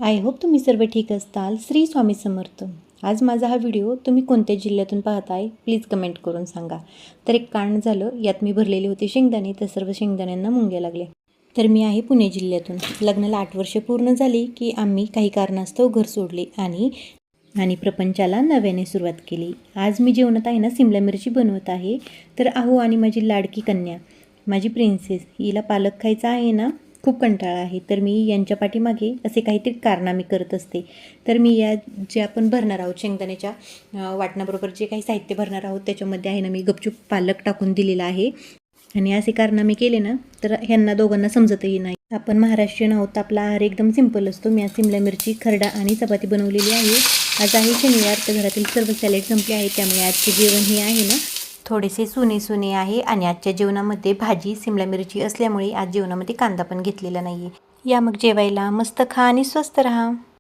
I hope तुम्ही सर्व ठीक असताल. श्री स्वामी समर्थ. आज माझा हा व्हिडिओ तुम्ही कोणत्या जिल्ह्यातून पाहताय प्लीज कमेंट करून सांगा. तर एक कारण झालं, यात मी भरलेले होते शेंगदाणे, तर सर्व शेंगदाण्यांना मुंग्या लागले. तर मी आहे पुणे जिल्ह्यातून. लग्नाला 8 वर्ष पूर्ण झाली की आम्ही काही कारणास्तव घर सोडले आणि प्रपंचाला नव्याने सुरुवात केली. आज मी जेवणात आहे ना सिमला मिरची बनवत आहे. तर अहो, आणि माझी लाडकी कन्या, माझी प्रिन्सेस, हिला पालक खायचा आहे ना, खूप कंटाळा आहे. तर मी यांच्या पाठीमागे असे काहीतरी कारनामे करत असते. तर मी या जे आपण भरणार आहोत शेंगदाण्याच्या वाटणाबरोबर जे काही साहित्य भरणार आहोत त्याच्यामध्ये आहे ना मी गपचूप पालक टाकून दिलेला आहे. आणि असे कारनामे केले ना तर ह्यांना दोघांना समजतही नाही. आपण महाराष्ट्रीयन आहोत, आपला आहार एकदम सिंपल असतो. मी आज सिमला मिरची, खरडा आणि चपाती बनवलेली आहे. आज आहे शनिवार, तर घरातील सर्व सॅलेड संपले आहे. त्यामुळे आजचे जेवण हे आहे ना थोडेसे सुने आहे. आणि आजच्या जेवणामध्ये भाजी सिमला मिरची असल्यामुळे आज जेवणामध्ये कांदा पण घेतलेला नाही आहे. या मग जेवायला. मस्त खा आणि स्वस्त राहा.